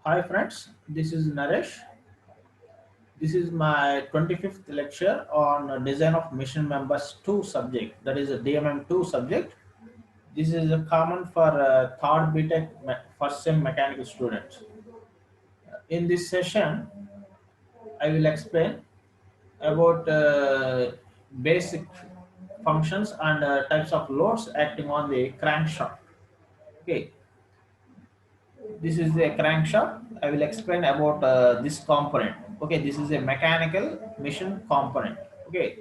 Hi friends, this is Naresh. This is my 25th lecture on design of mission members 2 subject, that is a DMM2 subject. This is a common for third BTech first sem mechanical students. In this session, I will explain about basic functions and types of loads acting on the crankshaft. Okay, this is a crankshaft. I will explain about this component. Okay, this is a mechanical mission component. Okay,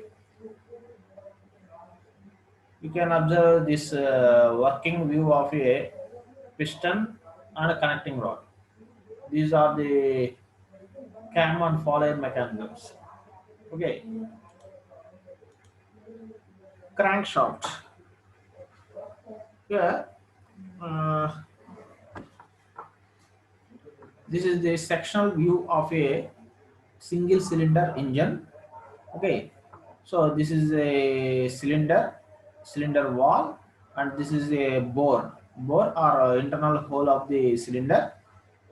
you can observe this working view of a piston and a connecting rod. These are the cam and follower mechanisms. Okay, crankshaft. Yeah, uh, this is the sectional view of a single cylinder engine. Okay, so this is a cylinder wall, and this is a bore or internal hole of the cylinder,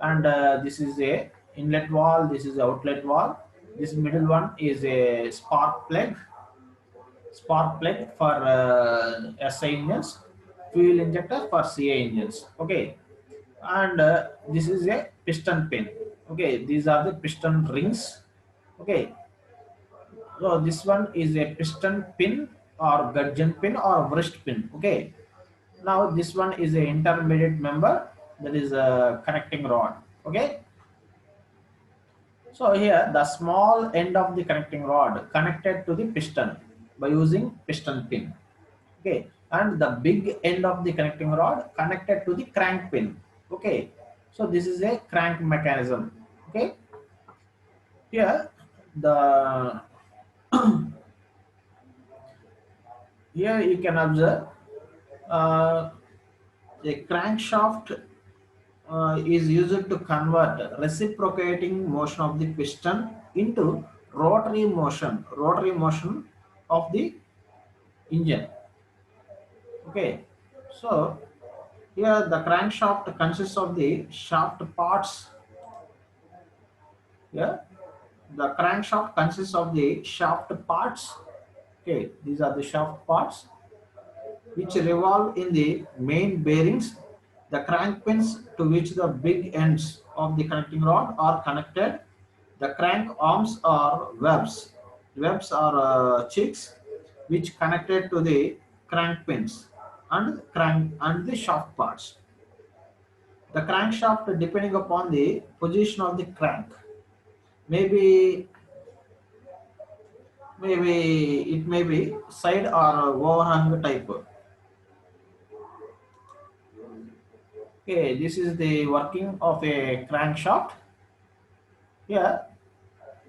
and this is a inlet wall, this is outlet wall, this middle one is a spark plug for SI engines, fuel injector for CA engines. Okay, and this is a piston pin. Okay, these are the piston rings. Okay, so this one is a piston pin or gudgeon pin or wrist pin. Okay. Now this one is a intermediate member, that is a connecting rod. Okay. So here the small end of the connecting rod connected to the piston by using piston pin. Okay. And the big end of the connecting rod connected to the crank pin. Okay. So this is a crank mechanism. Okay. Here the here you can observe uh, a crankshaft is used to convert reciprocating motion of the piston into rotary motion of the engine. Okay, so here the crankshaft consists of the shaft parts. Yeah, the crankshaft consists of the shaft parts. Okay, these are the shaft parts which revolve in the main bearings, the crank pins to which the big ends of the connecting rod are connected, the crank arms are webs. Webs are chicks which connected to the crank pins and the shaft parts. The crankshaft, depending upon the position of the crank, maybe it may be side or overhang type. Okay, this is the working of a crankshaft. Here,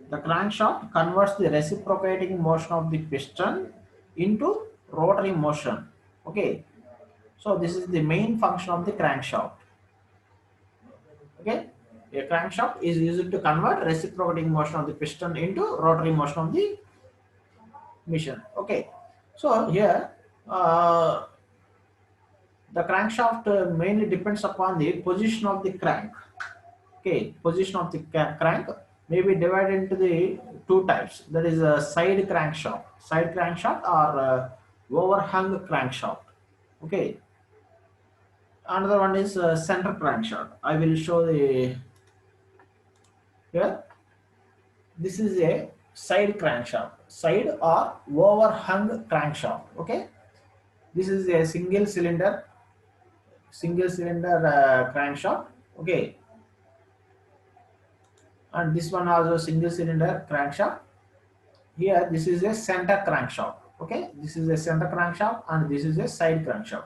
the crankshaft converts the reciprocating motion of the piston into rotary motion. Okay, so this is the main function of the crankshaft. Okay, a crankshaft is used to convert reciprocating motion of the piston into rotary motion of the machine. Okay, so here uh, the crankshaft mainly depends upon the position of the crank. Okay, position of the crank may be divided into the two types. That is a side crankshaft or overhang crankshaft. Okay, another one is center crankshaft. I will show the here. This is a side or overhung crankshaft. Okay, this is a single cylinder crankshaft. Okay, and this one also single cylinder crankshaft. Here this is a center crankshaft. Okay, this is a center crankshaft and this is a side crankshaft.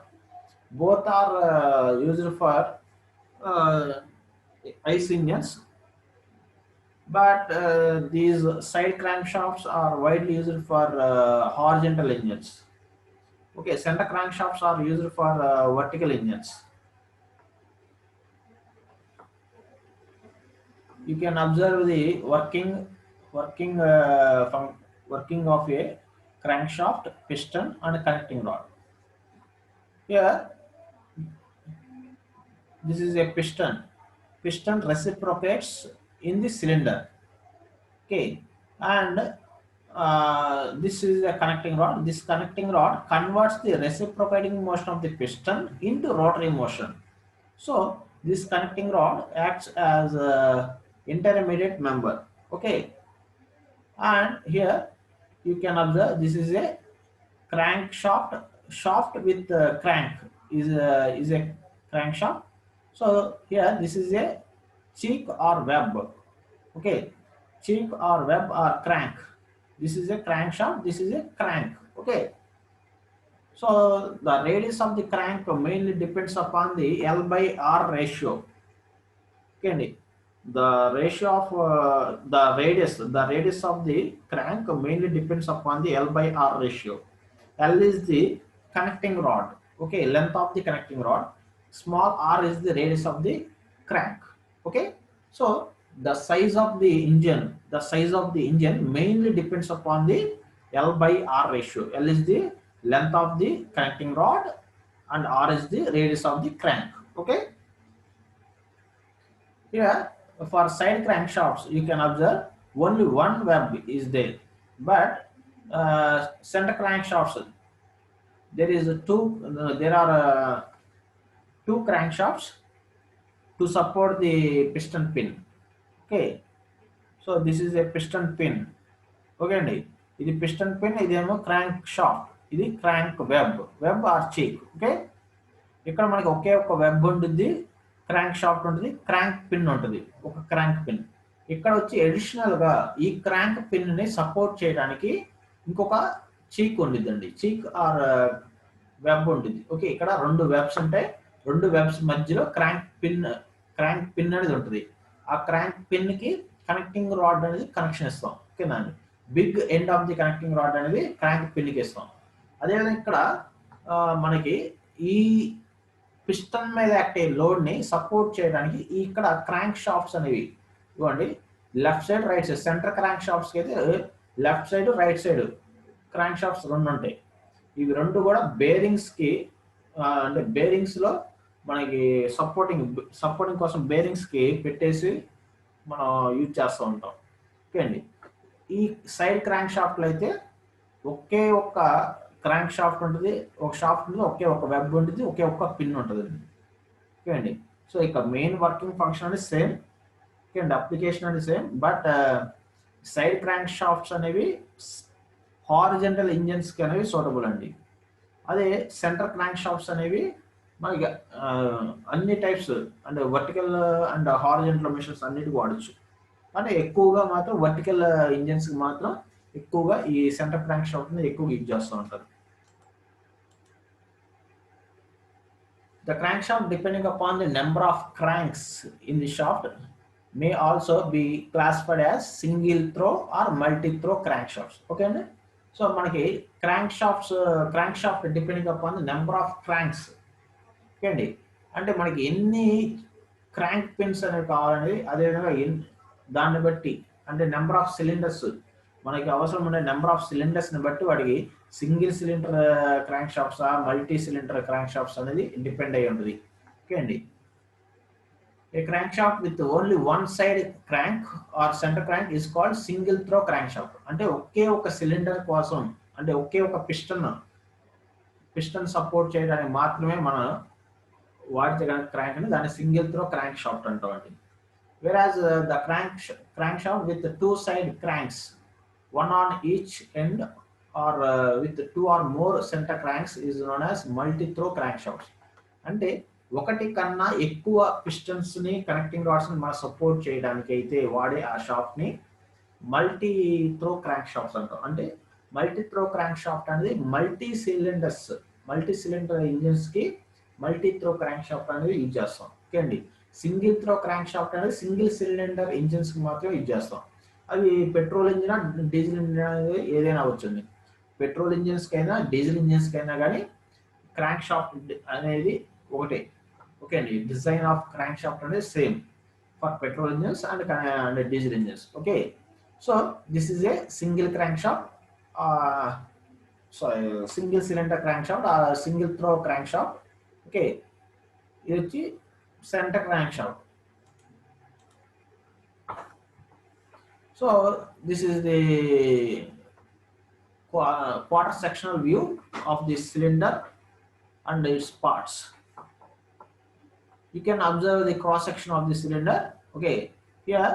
Both are used for uh, ICE engines, but these side crankshafts are widely used for horizontal engines. Okay, center crankshafts are used for vertical engines. You can observe the working working working of a crankshaft, piston, and connecting rod. Here, this is a piston. Piston reciprocates in the cylinder. Okay, and this is a connecting rod. This connecting rod converts the reciprocating motion of the piston into rotary motion. So this connecting rod acts as a intermediate member. Okay, and here you can observe this is a crankshaft shaft with crank is a crankshaft. So here this is a cheek or web. Okay, cheek or web or crank. This is a crankshaft, this is a crank. Okay, so the radius of the crank mainly depends upon the L by R ratio. Okay, the ratio of the radius of the crank mainly depends upon the L by R ratio. L is the connecting rod. Okay, length of the connecting rod. Small r is the radius of the crank. Okay, so the size of the engine mainly depends upon the L by R ratio. L is the length of the connecting rod and R is the radius of the crank. Okay, here for side crankshafts you can observe only one web is there, but center crankshafts there are two crankshafts to support the piston pin. Okay, so this is a piston pin. Okay అండి, ఇది piston pin, ఇదేమో crank shaft, ఇది crank web are చీక్. Okay, ఇక్కడ మనకి ఒకే ఒక web ఉంటుంది, crank shaft ఉంటుంది, crank pin ఉంటుంది, ఒక క్రాంక్ పిన్. ఇక్కడ వచ్చి అడిషనల్ గా ఈ క్రాంక్ పిన్ ని సపోర్ట్ చేయడానికి ఇంకొక చీక్ ఉండిద్దండి, చీక్ ఆర్ వెబ్ ఉంటుంది. ఓకే, ఇక్కడ రెండు వెబ్స్ ఉంటాయి, రెండు వెబ్స్ మధ్యలో క్రాంక్ పిన్ అనేది ఉంటుంది. ఆ క్రాంక్ పిన్ కి కనెక్టింగ్ రాడ్ అనేది కనెక్షన్ ఇస్తాం. ఓకేనా అండి, big end of the connecting rod అనేది క్రాంక్ పిన్ కి ఇస్తాం. అదేవిధంగా ఇక్కడ మనకి ఈ పిస్టన్ మీద యాక్ట్ అయ్యే లోడ్ ని సపోర్ట్ చేయడానికి ఇక్కడ క్రాంక్ షాఫ్ట్స్ అనేవి ఇవ్వండి, left side right side. Centre crank shafts కి అయితే left side right side crank shafts రెండు ఉంటాయి. ఇవి రెండు కూడా బేరింగ్స్ కి అంటే బేరింగ్స్ లో మనకి సపోర్టింగ్ కోసం బేరింగ్స్ కి పెట్టేసి మనం యూజ్ చేస్తూ ఉంటాం. ఓకే అండి, ఈ సైడ్ క్రాంక్ షాఫ్ట్ లో అయితే ఒకే ఒక్క క్రాంక్ షాఫ్ట్ ఉంటుంది, ఒక షాఫ్ట్ ఉంటుంది, ఒకే ఒక వెబ్ ఉంటుంది, ఒకే ఒక్క పిన్ ఉంటుంది. ఓకే అండి, సో ఇక మెయిన్ వర్కింగ్ ఫంక్షన్ అనేది సేమ్. ఓకే అండి, అప్లికేషన్ అనేది same, but side crank shafts అనేవి హారిజంటల్ ఇంజన్స్ కి అనేవి సూటబుల్ అండి. అదే సెంటర్ క్రాంక్ షాఫ్ట్స్ అనేవి మనకి అన్ని టైప్స్ అంటే వర్టికల్ అండ్ హారిజంటల్ మిషన్స్ అన్నిటికీ వాడచ్చు. అంటే ఎక్కువగా మాత్రం వర్టికల్ ఇంజన్స్ కి మాత్రం ఎక్కువగా ఈ సెంటర్ క్రాంక్ షాఫ్ట్ ని ఎక్కువగా యూజ్ చేస్తూ ఉంటారు. The crankshaft, depending upon the number of cranks in the shaft, may also be classified as single throw or multi throw crankshafts. Okay అండి, సో మనకి crankshaft depending upon the number of cranks. Okay అండి, అంటే మనకి ఎన్ని crank pins అనేవి కావాలనేది, అదేవిధంగా దాన్ని బట్టి అంటే నెంబర్ ఆఫ్ సిలిండర్స్ మనకి అవసరం ఉండే నెంబర్ ఆఫ్ సిలిండర్స్ ని బట్టి వాడికి single cylinder crank shafts multi cylinder crank shafts అనేది డిపెండ్ అయి ఉంటుంది. ఓకే అండి, a crank shaft with only one side crank or centre crank is called single throw crank shaft. అంటే ఒకే ఒక సిలిండర్ కోసం అంటే ఒకే ఒక పిస్టన్ సపోర్ట్ చేయడానికి మాత్రమే మనం వాడితే క్రాంక్ అని దాన్ని సింగిల్ త్రో క్రాంక్ షాఫ్ట్ అంటాం అండి. Whereas the crankshaft with two side cranks, one on each end or with two or more center cranks is known as multi-throw crankshafts. అంటే ఒకటి కన్నా ఎక్కువ పిస్టన్స్ ని కనెక్టింగ్ రాడ్స్ ని మనం సపోర్ట్ చేయడానికి అయితే వాడే ఆ షాఫ్ట్ ని మల్టీ త్రో క్రాంక్ షాఫ్ట్స్ అంటాం. అంటే మల్టీ త్రో క్రాంక్ షాఫ్ట్ అనేది మల్టీ సిలిండర్ ఇంజిన్స్ కి మల్టీ త్రో క్రాంక్ షాఫ్ట్ అనేది యూజ్ చేస్తాం. ఓకే అండి, సింగిల్ త్రో క్రాంక్ షాఫ్ట్ అనేది సింగిల్ సిలిండర్ ఇంజిన్స్ కి మాత్రమే యూజ్ చేస్తాం. అవి పెట్రోల్ ఇంజిన్ డీజిల్ ఇంజిన్ అనేది ఏదైనా వచ్చింది, పెట్రోల్ ఇంజిన్స్ కైనా డీజిల్ ఇంజిన్స్ కైనా కానీ క్రాంక్ షాఫ్ట్ అనేది ఒకటే. ఓకే అండి, డిజైన్ ఆఫ్ క్రాంక్ షాఫ్ట్ అనేది same for petrol engines and diesel engines. Okay, So this is a single crankshaft, sorry, single cylinder crankshaft or single throw crankshaft. Okay, ఇది వచ్చి center crankshaft. So this is the quarter sectional view of this cylinder and its parts. You can observe the cross section of the cylinder. Okay, here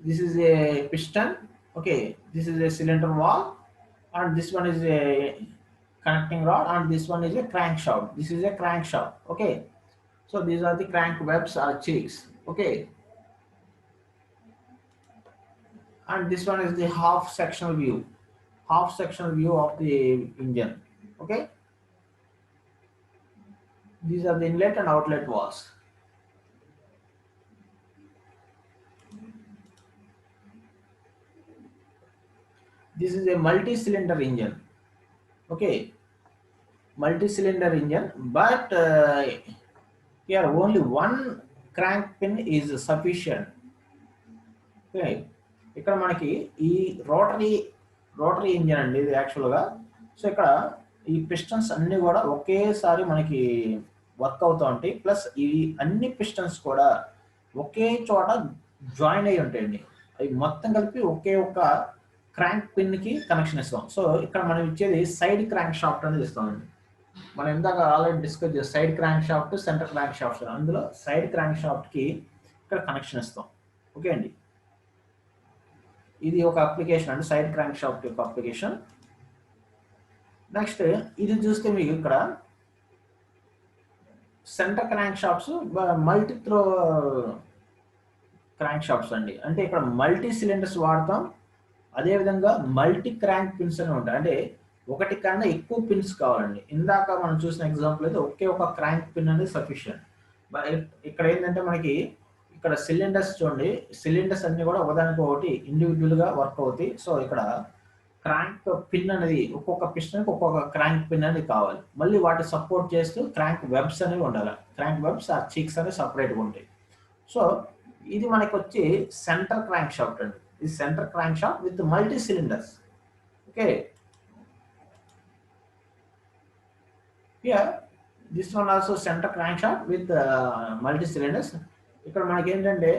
this is a piston. Okay, this is a cylinder wall, and this one is a connecting rod, and this one is a crankshaft. This is a crankshaft. Okay, so these are the crank webs or cheeks. Okay, and this one is the half sectional view of the engine. Okay, these are the inlet and outlet walls. This is a multi-cylinder engine. Okay, multi-cylinder engine, but here only one crank pin is sufficient. Okay, ఇక్కడ మనకి ఈ rotary engine అండి ఇది యాక్చువల్గా. So ఇక్కడ ఈ pistons అన్ని కూడా ఒకేసారి మనకి వర్క్ అవుతూ ఉంటాయి, ప్లస్ ఈ అన్ని పిస్టన్స్ కూడా ఒకే చోట జాయిన్ అయి ఉంటాయండి. అవి మొత్తం కలిపి ఒకే ఒక క్రాంక్ పిన్ కి కనెక్షన్ ఇస్తాం. సో ఇక్కడ మనం ఇచ్చేది సైడ్ క్రాంక్ షాఫ్ట్ అనేది ఇస్తామండి. మనం ఇందాక ఆల్రెడీ డిస్కస్ చేస్తాం side crank shaft, centre crank shaft. అందులో సైడ్ క్రాంక్ షాఫ్ట్ కి ఇక్కడ కనెక్షన్ ఇస్తాం. ఓకే అండి, ఇది ఒక అప్లికేషన్ అండి, సైడ్ క్రాంక్ షాఫ్ట్ యొక్క అప్లికేషన్. నెక్స్ట్ ఇది చూస్తే మీకు ఇక్కడ centre crank shafts, multi throw crank shafts అండి. అంటే ఇక్కడ మల్టీ సిలిండర్స్ వాడతాం, అదేవిధంగా మల్టీ క్రాంక్ పిన్స్ అని ఉంటాయి. అంటే ఒకటి కన్నా ఎక్కువ పిన్స్ కావాలండి. ఇందాక మనం చూసిన ఎగ్జాంపుల్ అయితే ఒకే ఒక క్రాంక్ పిన్ అనేది సఫిషియంట్. ఇక్కడ ఏంటంటే మనకి ఇక్కడ సిలిండర్స్ చూడండి, సిలిండర్స్ అన్ని కూడా ఒకదానికి ఒకటి ఇండివిజువల్ గా వర్క్ అవుతాయి. సో ఇక్కడ క్రాంక్ పిన్ అనేది ఒక్కొక్క పిస్టన్కి ఒక్కొక్క క్రాంక్ పిన్ అనేది కావాలి. మళ్ళీ వాటి సపోర్ట్ చేస్తూ క్రాంక్ వెబ్స్ అనేవి ఉండాలి. క్రాంక్ వెబ్స్ ఆ చీక్స్ అనేవి సపరేట్గా ఉంటాయి. సో ఇది మనకి వచ్చి సెంటర్ క్రాంక్ షాఫ్ట్ అండి. ఇది centre crank shaft with multi cylinders. Okay, here this one also centre crank shaft with multi cylinders. ఇక్కడ మనకి ఏంటంటే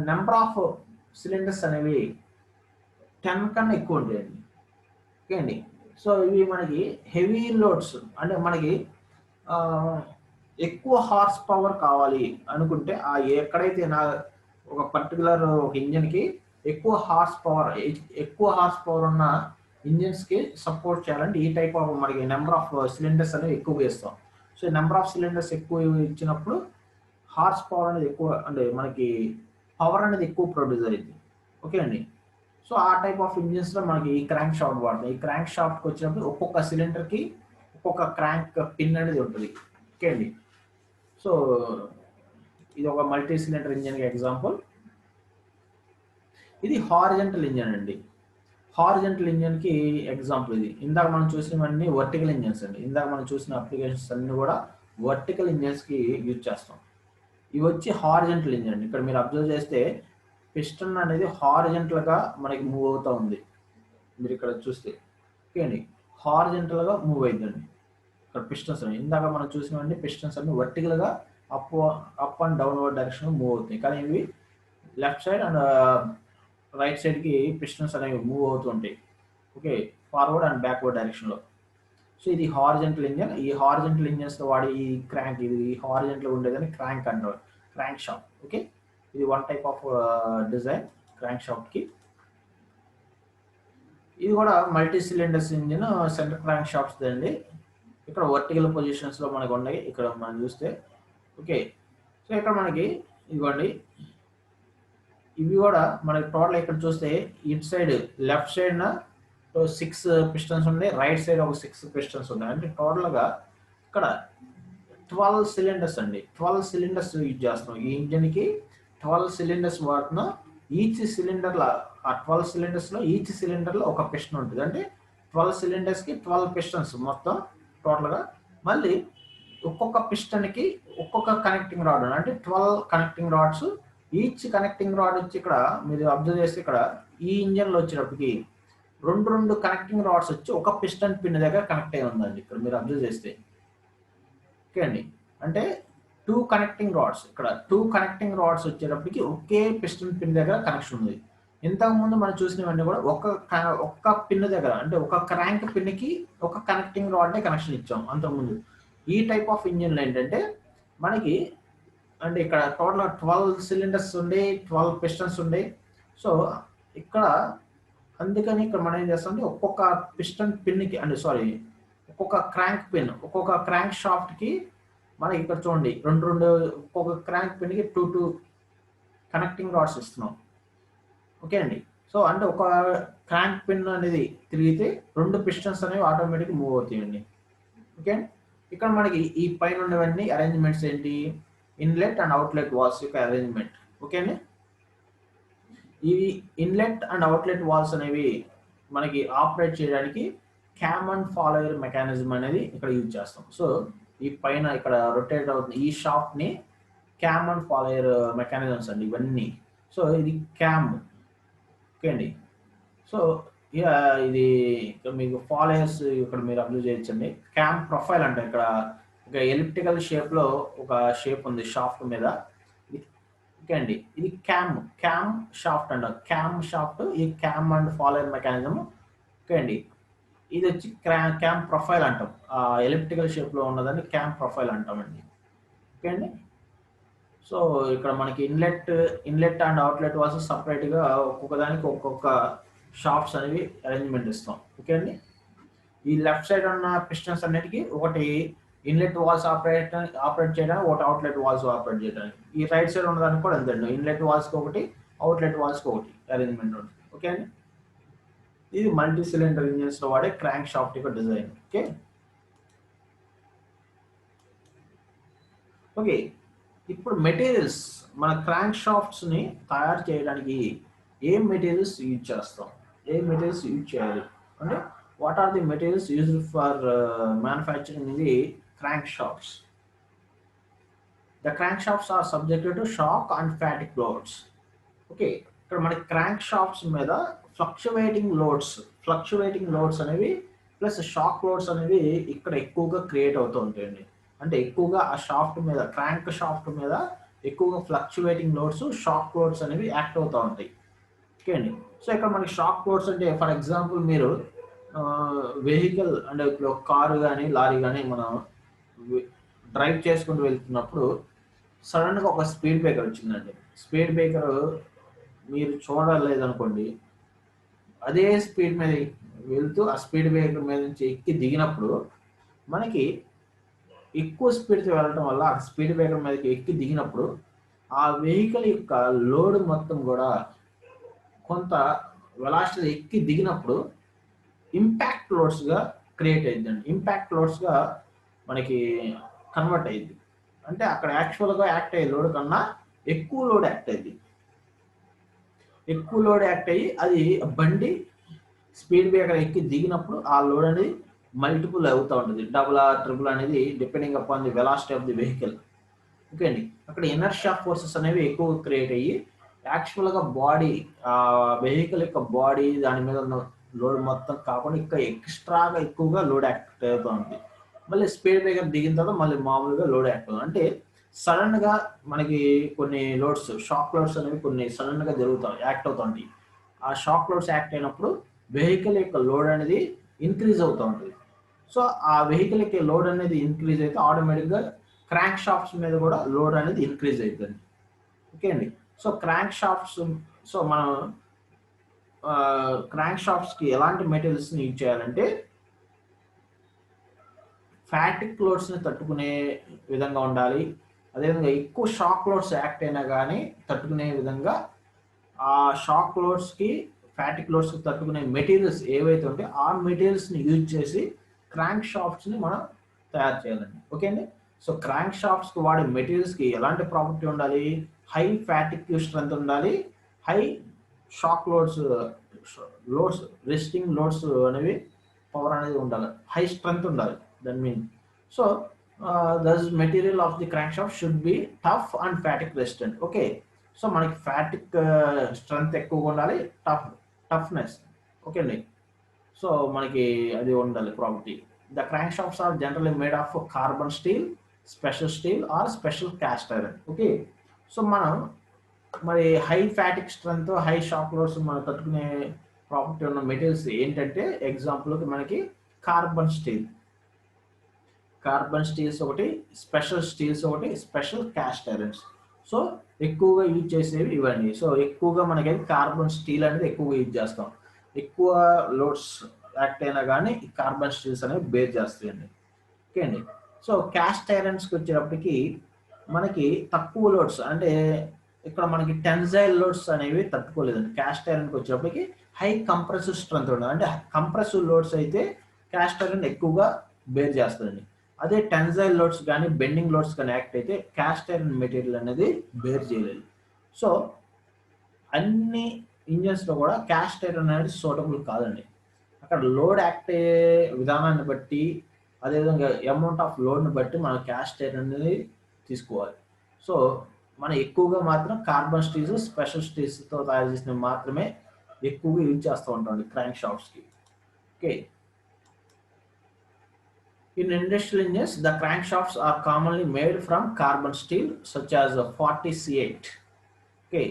నెంబర్ ఆఫ్ సిలిండర్స్ అనేవి 10 కన్నా ఎక్కువ ఉంటాయండి. ఓకే అండి, సో ఇవి మనకి హెవీ లోడ్స్, అంటే మనకి ఎక్కువ హార్స్ పవర్ కావాలి అనుకుంటే ఎక్కడైతే ఒక పర్టికులర్ ఒక ఇంజిన్కి ఎక్కువ హార్స్ పవర్ ఉన్న ఇంజిన్స్కి సపోర్ట్ చేయాలంటే ఈ టైప్ ఆఫ్ మనకి నెంబర్ ఆఫ్ సిలిండర్స్ అనేవి ఎక్కువగా ఇస్తాం. సో నెంబర్ ఆఫ్ సిలిండర్స్ ఎక్కువ ఇచ్చినప్పుడు హార్స్ పవర్ అనేది ఎక్కువ, అంటే మనకి పవర్ అనేది ఎక్కువ ప్రొడ్యూస్ అయింది. ఓకే అండి, సో ఆ టైప్ ఆఫ్ ఇంజిన్స్లో మనకి ఈ క్రాంక్ షాఫ్ట్ వాడతాం. ఈ క్రాంక్ షాఫ్ట్కి వచ్చినప్పుడు ఒక్కొక్క సిలిండర్కి ఒక్కొక్క క్రాంక్ పిన్ అనేది ఉంటుంది. ఓకే అండి, సో ఇది ఒక మల్టీ సిలిండర్ ఇంజిన్కి ఎగ్జాంపుల్. ఇది హారిజంటల్ ఇంజిన్ అండి. హారిజంటల్ ఇంజిన్కి ఎగ్జాంపుల్ ఇది. ఇందాక మనం చూసినవన్నీ వర్టికల్ ఇంజిన్స్ అండి. ఇందాక మనం చూసిన అప్లికేషన్స్ అన్ని కూడా వర్టికల్ ఇంజిన్స్కి యూజ్ చేస్తాం. ఇవి వచ్చి హారిజంటల్ ఇంజిన్ అండి. ఇక్కడ మీరు అబ్జర్వ్ చేస్తే పిస్టన్ అనేది హారిజంటల్గా మనకి మూవ్ అవుతూ ఉంది. మీరు ఇక్కడ చూస్తే ఓకే అండి, హారిజంటల్గా మూవ్ అవుతుందండి ఇక్కడ పిస్టన్స్ అని. ఇందాక మనం చూసినవన్నీ పిస్టన్స్ అన్ని వర్టికల్గా up and downward direction move అవుతాయి. కానీ ఇవి లెఫ్ట్ సైడ్ అండ్ రైట్ సైడ్కి పిస్టన్స్ అనేవి మూవ్ అవుతుంటాయి. ఓకే, ఫార్వర్డ్ అండ్ బ్యాక్వర్డ్ డైరెక్షన్లో. సో ఇది హారిజంటల్ ఇంజిన్. ఈ హారిజంటల్ ఇంజిన్స్లో వాడి ఈ క్రాంక్, ఇది హారిజంటల్ ఉండేదని క్రాంక్ అంటారు, క్రాంక్ షాఫ్ట్. ఓకే, ఇది one type of design crank షాఫ్ట్కి. ఇది కూడా multi cylinders engine, centre crank shafts అండి. ఇక్కడ వర్టికల్ పొజిషన్స్లో మనకు ఉన్నాయి. ఇక్కడ మనం చూస్తే ఓకే, సో ఇక్కడ మనకి ఇదిగోండి, ఇవి కూడా మనకి టోటల్ ఇక్కడ చూస్తే ఇటు సైడ్ లెఫ్ట్ సైడ్ 6 పిస్టన్స్ ఉన్నాయి, రైట్ సైడ్ ఒక 6 పిస్టన్స్ ఉన్నాయి. అంటే టోటల్గా ఇక్కడ 12 సిలిండర్స్ అండి. 12 సిలిండర్స్ యూజ్ చేస్తున్నాం ఈ ఇంజిన్కి. 12 సిలిండర్స్ వాడుతున్నాం. ఈచ్ సిలిండర్లో ఆ 12 సిలిండర్స్లో ఈచ్ సిలిండర్లో ఒక పిస్టన్ ఉంటుంది. అంటే 12 సిలిండర్స్కి 12 పిస్టన్స్ మొత్తం టోటల్గా. మళ్ళీ ఒక్కొక్క పిస్టన్కి ఒక్కొక్క కనెక్టింగ్ రాడ్, అంటే 12 connecting rods each connecting rod వచ్చి ఇక్కడ మీరు అబ్జర్వ్ చేస్తే ఇక్కడ ఈ ఇంజన్లో వచ్చేటప్పటికి రెండు కనెక్టింగ్ రాడ్స్ వచ్చి ఒక పిస్టన్ పిన్ దగ్గర కనెక్ట్ అయి ఉందండి. ఇక్కడ మీరు అబ్జర్వ్ చేస్తే ఓకే అండి. అంటే టూ కనెక్టింగ్ రాడ్స్ వచ్చేటప్పటికి ఒకే పిస్టన్ పిన్ దగ్గర కనెక్షన్ ఉంది. ఇంతకుముందు మనం చూసినవన్నీ కూడా ఒక్క పిన్ దగ్గర, అంటే ఒక క్రాంక్ పిన్కి ఒక కనెక్టింగ్ రాడ్నే కనెక్షన్ ఇచ్చాం అంతకుముందు. ఈ టైప్ ఆఫ్ ఇంజిన్లో ఏంటంటే మనకి అంటే ఇక్కడ టోటల్ 12 సిలిండర్స్ ఉండే, 12 పిస్టన్స్ ఉండే. సో ఇక్కడ అందుకని ఇక్కడ మనం ఏం చేస్తామంటే ఒక్కొక్క పిస్టన్ పిన్కి ఒక్కొక్క క్రాంక్ షాఫ్ట్కి మనకి ఇక్కడ చూడండి రెండు ఒక్కొక్క క్రాంక్ పిన్కి 2 కనెక్టింగ్ రాడ్స్ ఇస్తున్నాం. ఓకే అండి. సో అంటే ఒక క్రాంక్ పిన్ అనేది తిరిగితే 2 పిస్టన్స్ అనేవి ఆటోమేటిక్గా మూవ్ అవుతాయండి. ఓకే. ఇక్కడ మనకి ఈ పైన ఉన్నవన్నీ అరేంజ్మెంట్స్ ఏంటి, ఇన్లెట్ అండ్ అవుట్లెట్ వాల్స్ యొక్క అరేంజ్మెంట్. ఓకే అండి. ఈ ఇన్లెట్ అండ్ అవుట్లెట్ వాల్స్ అనేవి మనకి ఆపరేట్ చేయడానికి క్యామ్ అండ్ ఫాలోయర్ మెకానిజం అనేది ఇక్కడ యూజ్ చేస్తాం. సో ఈ పైన ఇక్కడ రొటేట్ అవుతుంది ఈ షాఫ్ట్ ని క్యామ్ అండ్ ఫాలోయర్ మెకానిజమ్స్ అండి ఇవన్నీ. సో ఇది క్యామ్. ఓకే అండి. సో ఇది మీకు ఫాలోయర్స్ ఇక్కడ మీరు అబ్జర్వ్ చేయొచ్చండి. క్యామ్ ప్రొఫైల్ అంటే ఇక్కడ ఒక ఎలిప్టికల్ షేప్ లో ఒక షేప్ ఉంది షాఫ్ట్ మీద. ఓకే అండి. ఇది క్యామ్ షాఫ్ట్ అంట. క్యామ్ షాఫ్ట్ ఈ cam and follower mechanism. Okay అండి. ఇది వచ్చి క్యామ్ ప్రొఫైల్ అంటాం. ఎలిప్టికల్ షేప్ లో ఉన్నదాన్ని క్యామ్ ప్రొఫైల్ అంటామండి. ఓకే అండి. సో ఇక్కడ మనకి inlet and outlet valves separate గా ఒక్కొక్క దానికి ఒక్కొక్క షాఫ్ట్స్ అనేవి అరేంజ్మెంట్ ఇస్తాం. ఓకే అండి. ఈ లెఫ్ట్ సైడ్ ఉన్న పిస్టన్స్ అన్నిటికీ ఒకటి ఇన్లెట్ వాల్స్ ఆపరేట్ చేయడానికి, ఒకటి అవుట్లెట్ వాల్స్ ఆపరేట్ చేయడానికి. ఈ రైట్ సైడ్ ఉన్నదానికి కూడా అంతే, ఇన్లెట్ వాల్స్కి ఒకటి, అవుట్లెట్ వాల్స్కి ఒకటి అరేంజ్మెంట్ ఉంటుంది. ఓకే అండి. ఇది మల్టీ సిలిండర్ ఇంజిన్స్ లో వాడే క్రాంక్ షాఫ్ట్ యొక్క డిజైన్. ఓకే. ఇప్పుడు మెటీరియల్స్, మన క్రాంక్ షాఫ్ట్స్ ని తయారు చేయడానికి ఏ మెటీరియల్స్ యూజ్ చేస్తాం, ఏ మెటీరియల్స్ యూజ్ చేయాలి అంటే what are the materials used for manufacturing the crankshafts? The crankshafts are subjected to shock and fatigue loads. Okay, ఇక్కడ మన crankshafts మీద ఫ్లక్చువేటింగ్ లోడ్స్ అనేవి ప్లస్ షాక్ లోడ్స్ అనేవి ఇక్కడ ఎక్కువగా క్రియేట్ అవుతూ ఉంటాయండి. అంటే ఎక్కువగా ఆ షాఫ్ట్ మీద, క్రాంక్ షాఫ్ట్ మీద ఎక్కువగా ఫ్లక్చువేటింగ్ లోడ్స్, షాక్ లోడ్స్ అనేవి యాక్ట్ అవుతూ ఉంటాయి. ఓకే అండి. సో ఇక్కడ మనకి షాక్ లోడ్స్ అంటే ఫర్ ఎగ్జాంపుల్ మీరు వెహికల్ అంటే ఇప్పుడు కారు కానీ లారీ కానీ మనం డ్రైవ్ చేసుకుంటూ వెళ్తున్నప్పుడు సడన్గా ఒక స్పీడ్ బ్రేకర్ వచ్చిందండి. స్పీడ్ బ్రేకర్ మీరు చూడలేదనుకోండి, అదే స్పీడ్ మీద వెళ్తూ ఆ స్పీడ్ బ్రేకర్ మీద నుంచి ఎక్కి దిగినప్పుడు మనకి ఎక్కువ స్పీడ్తో వెళ్ళడం వల్ల ఆ స్పీడ్ బ్రేకర్ మీదకి ఎక్కి దిగినప్పుడు ఆ వెహికల్ యొక్క లోడ్ మొత్తం కూడా కొంత వెలాసిటీ ఎక్కి దిగినప్పుడు ఇంపాక్ట్ లోడ్స్గా క్రియేట్ అయ్యిందండి. ఇంపాక్ట్ లోడ్స్గా మనకి కన్వర్ట్ అయ్యింది. అంటే అక్కడ యాక్చువల్గా యాక్ట్ అయ్యే లోడ్ కన్నా ఎక్కువ లోడ్ యాక్ట్ అయ్యింది. ఎక్కువ లోడ్ యాక్ట్ అయ్యి అది బండి స్పీడ్ బ్రేకర్ ఎక్కి దిగినప్పుడు ఆ లోడ్ అనేది మల్టిపుల్ అవుతూ ఉంటుంది. డబుల్ ఆర్ ట్రిపుల్ అనేది depending upon the velocity of the vehicle. Okay అండి. అక్కడ ఇనర్షియా ఫోర్సెస్ అనేవి ఎక్కువ క్రియేట్ అయ్యి యాక్చువల్గా బాడీ, వెహికల్ యొక్క బాడీ దాని మీద ఉన్న లోడ్ మొత్తం కాకుండా ఇంకా ఎక్స్ట్రాగా ఎక్కువగా లోడ్ యాక్ట్ అవుతూ ఉంటుంది. మళ్ళీ స్పీడ్ బ్రేకర్ దిగిన తర్వాత మళ్ళీ మామూలుగా లోడ్ యాక్ట్ అవుతుంది. అంటే సడన్గా మనకి కొన్ని లోడ్స్, షాక్ లోడ్స్ అనేవి కొన్ని సడన్గా యాక్ట్ అవుతూ ఉంటాయి. ఆ షాక్ లోడ్స్ యాక్ట్ అయినప్పుడు వెహికల్ యొక్క లోడ్ అనేది ఇంక్రీజ్ అవుతూ ఉంటుంది. సో ఆ వెహికల్ యొక్క లోడ్ అనేది ఇంక్రీజ్ అయితే ఆటోమేటిక్గా క్రాంక్ షాఫ్ట్స్ మీద కూడా లోడ్ అనేది ఇంక్రీజ్ అవుతుంది. ఓకే అండి. సో క్రాంక్ షాఫ్ట్స్, సో మనం క్రాంక్ షాఫ్ట్స్కి ఎలాంటి మెటీరియల్స్ని యూజ్ చేయాలంటే ఫ్యాటిక్ లోడ్స్ని తట్టుకునే విధంగా ఉండాలి. అదేవిధంగా ఎక్కువ షాక్ లోడ్స్ యాక్ట్ అయినా కానీ తట్టుకునే విధంగా ఆ షాక్ లోడ్స్కి, ఫ్యాటిక్ లోడ్స్కి తట్టుకునే మెటీరియల్స్ ఏవైతే ఉంటే ఆ మెటీరియల్స్ని యూజ్ చేసి క్రాంక్ షాఫ్ట్స్ని మనం తయారు చేయాలండి. ఓకే అండి. సో క్రాంక్ షాఫ్ట్స్కి వాడే మెటీరియల్స్కి ఎలాంటి ప్రాపర్టీ ఉండాలి, హై ఫ్యాటిక్ స్ట్రెంత్ ఉండాలి, high shock loads resting loads అనేవి పవర్ అనేది ఉండాలి, హై స్ట్రెంత్ ఉండాలి. That mean so thus material of the crank shaft should be tough and fatigue resistant. Okay. So మనకి fatigue strength ఎక్కువగా ఉండాలి, toughness. Okay అండి. So మనకి అది ఉండాలి property. The crank shafts are generally made of carbon steel, special steel or special cast iron. Okay. So మనం మరి high fatigue strength, high shock loads మనం తట్టుకునే ప్రాపర్టీ ఉన్న మెటీరియల్స్ ఏంటంటే ఎగ్జాంపుల్కి మనకి కార్బన్ స్టీల్, కార్బన్ స్టీల్స్ ఒకటి, స్పెషల్ స్టీల్స్ ఒకటి, స్పెషల్ క్యాస్ట్ ఐరన్స్. సో ఎక్కువగా యూజ్ చేసేవి ఇవన్నీ. సో ఎక్కువగా మనకైతే కార్బన్ స్టీల్ అనేది ఎక్కువగా యూజ్ చేస్తాం. ఎక్కువ లోడ్స్ యాక్ట్ అయినా కానీ ఈ కార్బన్ స్టీల్స్ అనేవి బేర్ చేస్తాయండి. ఓకే అండి. సో క్యాస్ట్ ఐరన్స్కి వచ్చేటప్పటికి మనకి తక్కువ లోడ్స్, అంటే ఇక్కడ మనకి టెన్జైల్ లోడ్స్ అనేవి తట్టుకోలేదండి. క్యాస్ట్ ఐరన్కి వచ్చేటప్పటికి హై కంప్రెసివ్ స్ట్రెంత్ ఉండదు, అంటే కంప్రెసివ్ లోడ్స్ అయితే క్యాస్ట్ ఐరన్ ఎక్కువగా బేర్ చేస్తుందండి. అదే టెన్జైల్ లోడ్స్ కానీ బెండింగ్ లోడ్స్ కానీ యాక్ట్ అయితే క్యాస్ట్ ఐరన్ మెటీరియల్ అనేది బేర్ చేయలేదు. సో అన్ని ఇంజన్స్లో కూడా క్యాస్ట్ ఐరన్ అనేది సూటబుల్ కాదండి. అక్కడ లోడ్ యాక్ట్ అయ్యే విధానాన్ని బట్టి, అదేవిధంగా అమౌంట్ ఆఫ్ లోడ్ని బట్టి మనం క్యాస్ట్ ఐరన్ అనేది తీసుకోవాలి. సో మనం ఎక్కువగా మాత్రం కార్బన్ స్టీల్స్, స్పెషల్ స్టీల్స్తో తయారు చేసినవి మాత్రమే ఎక్కువగా యూజ్ చేస్తూ ఉంటాం క్రాంక్ షాఫ్ట్స్కి. Okay. In industrial engines, the crankshafts are commonly made from carbon steel such as 40C8. Okay,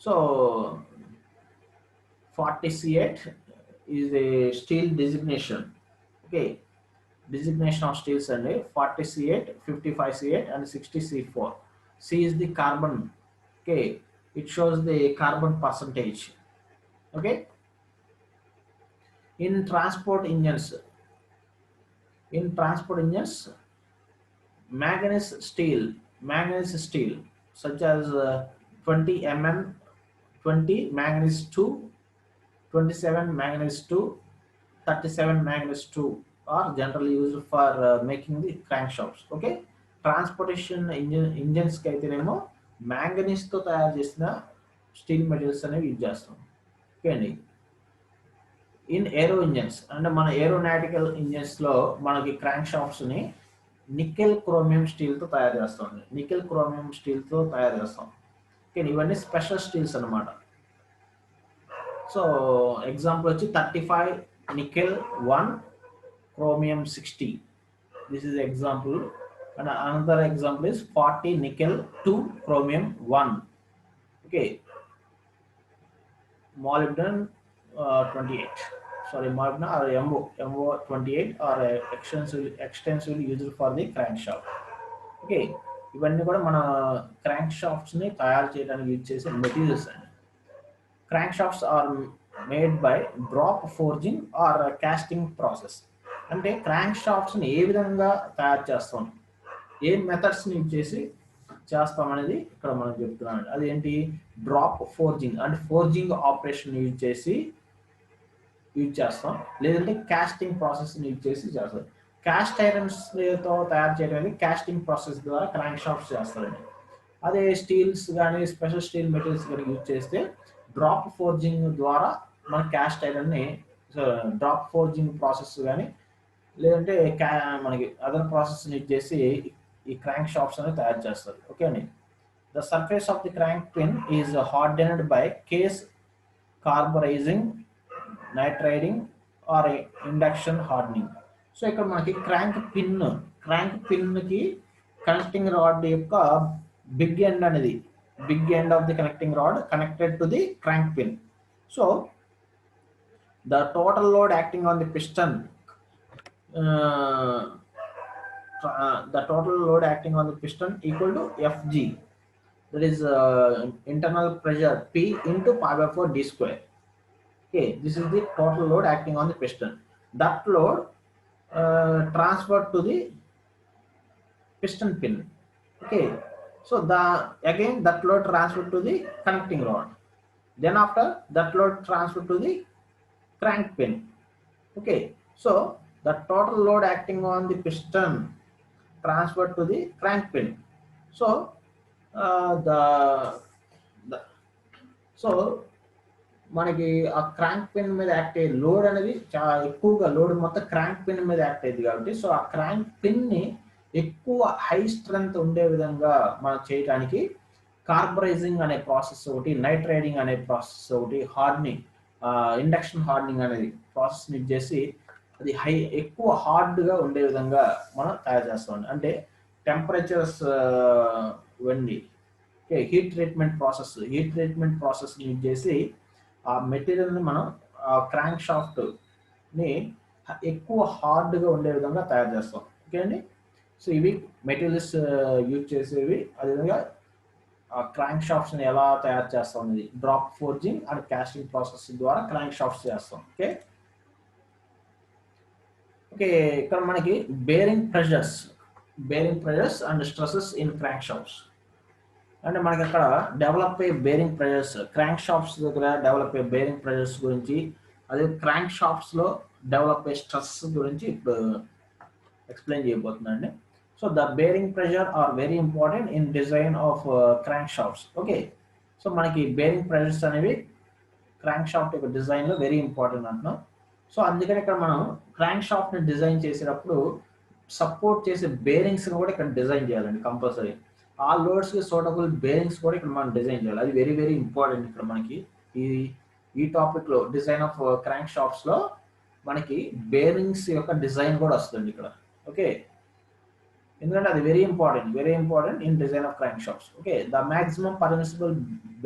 so 40C8 is a steel designation. Okay, designation of steels and 40C8, 55C8 and 60C4. C is the carbon. Okay, it shows the carbon percentage. Okay, in transport engines, manganese steel such as 20 mm, 20 manganese 2, 27 manganese 2, 37 manganese 2 are generally used for making the crankshafts. Okay, transportation engines కి అయితేనేమో manganese తో తయారు చేసిన steel materials అనేవి use చేస్తాం. Okay అండి. In aero engines, అంటే మన ఏరోనాటికల్ ఇంజన్స్లో మనకి క్రాంక్ షాఫ్ట్స్ని నికెల్ క్రోమియం స్టీల్తో తయారు చేస్తాం. నికెల్ క్రోమియం స్టీల్తో తయారు చేస్తాం. ఓకే, ఇవన్నీ స్పెషల్ స్టీల్స్ అనమాట. సో ఎగ్జాంపుల్ వచ్చి 35 nickel 1, chromium 60. This is example. And another example is 40 nickel 2, chromium 1. Okay, molybdenum 28. Sorry, molybdenum or MO 28 are extensively used for the crankshaft. Okay, ఇవన్నీ కూడా మన crank shafts ని తయారు చేయడానికి use చేసే materials అండి. Crank shafts are made by drop forging or casting process. అంటే crank shafts ని ఏ విధంగా తయారు చేస్తాం, ఏ మెథడ్స్ ని యూజ్ చేసి చేస్తాం అనేది ఇక్కడ మనం చెప్తున్నాం. అదేంటి, డ్రాప్ ఫోర్జింగ్ అంటే ఫోర్జింగ్ ఆపరేషన్ యూజ్ చేస్తాం, లేదంటే కాస్టింగ్ ప్రాసెస్ యూజ్ చేసి చేస్తాం. కాస్ట్ ఐరన్స్ తో తయారు చేయడానికి కాస్టింగ్ ప్రాసెస్ ద్వారా క్రాంక్ షాఫ్ట్స్ చేస్తారండి. అదే స్టీల్స్ కానీ స్పెషల్ స్టీల్ మెటీరియల్స్ కానీ యూజ్ చేస్తే డ్రాప్ ఫోర్జింగ్ ద్వారా మన కాస్ట్ ఐరన్ని డ్రాప్ ఫోర్జింగ్ ప్రాసెస్ కానీ లేదంటే మనకి అదర్ ప్రాసెస్ యూజ్ చేసి ఈ క్రాంక్ షాఫ్ట్స్ అనేది తయారు చేస్తారు. ఓకే అండి. The surface of the crank pin is hardened by case carburizing, nitriding or induction hardening. So ఇక్కడ మనకి క్రాంక్ పిన్కి కనెక్టింగ్ రాడ్ యొక్క big end of the connecting rod connected to the crank pin. So the total load acting on the piston equal to Fg, that is internal pressure P into pi/4 d square. Okay, this is the total load acting on the piston. That load transferred to the piston pin. Okay, so that load transferred to the connecting rod, then after that load transferred to the crank pin. Okay, so the total load acting on the piston transferred to the crank pin. So మనకి ఆ crank pin మీద act అయ్యే load అనేది చాలా ఎక్కువగా, load మొత్తం crank pin మీద act అయ్యింది కాబట్టి, సో ఆ క్రాంక్ పిన్ ని ఎక్కువ హై స్ట్రెంగ్త్ ఉండే విధంగా మనం చేయడానికి కార్బరైజింగ్ అనే ప్రాసెస్ ఒకటి, నైట్రైడింగ్ అనే ప్రాసెస్ ఒకటి, హార్డనింగ్, ఇండక్షన్ హార్డనింగ్ అనేది ప్రాసెస్ యూజ్ చేసి అది ఎక్కువ హార్డ్గా ఉండే విధంగా మనం తయారు చేస్తామండి. అంటే టెంపరేచర్స్ ఇవన్నీ హీట్ ట్రీట్మెంట్ ప్రాసెస్ యూజ్ చేసి ఆ మెటీరియల్ని మనం క్రాంక్ షాఫ్ట్ని ఎక్కువ హార్డ్గా ఉండే విధంగా తయారు చేస్తాం. ఓకే అండి. సో ఇవి మెటీరియల్స్ యూజ్ చేసేవి. అదేవిధంగా క్రాంక్ షాఫ్ట్స్ని ఎలా తయారు చేస్తాం అనేది drop forging and casting process ద్వారా క్రాంక్ షాఫ్ట్స్ చేస్తాం. ఓకే ఓకే ఇక్కడ మనకి bearing pressures and stresses in crank shafts. అంటే మనకి అక్కడ డెవలప్ అయ్యే బేరింగ్ ప్రెషర్స్, క్రాంక్ షాఫ్ట్స్ దగ్గర డెవలప్ అయ్యే బేరింగ్ ప్రెషర్స్ గురించి, అదే క్రాంక్ షాఫ్ట్స్లో డెవలప్ అయ్యే స్ట్రెస్ గురించి ఇప్పుడు ఎక్స్ప్లెయిన్ చేయబోతున్నాండి. So the bearing pressure are very important in design of crank shafts. Okay so మనకి బేరింగ్ ప్రెషర్స్ అనేవి క్రాంక్ షాఫ్ట్ యొక్క డిజైన్లో వెరీ ఇంపార్టెంట్ అంటున్నాం. సో అందుకని ఇక్కడ మనం క్రాంక్ షాఫ్ట్ని డిజైన్ చేసేటప్పుడు సపోర్ట్ చేసే బేరింగ్స్ని కూడా ఇక్కడ డిజైన్ చేయాలండి కంపల్సరీ. ఆ లోడ్స్కి సూటబుల్ బేరింగ్స్ కూడా ఇక్కడ మనం డిజైన్ చేయాలి. అది వెరీ వెరీ ఇంపార్టెంట్. ఇక్కడ మనకి ఈ టాపిక్లో డిజైన్ ఆఫ్ క్రాంక్ షాఫ్ట్స్లో మనకి బేరింగ్స్ యొక్క డిజైన్ కూడా వస్తుంది ఇక్కడ. ఓకే ఎందుకంటే అది very important in design of crank shafts. Okay the maximum permissible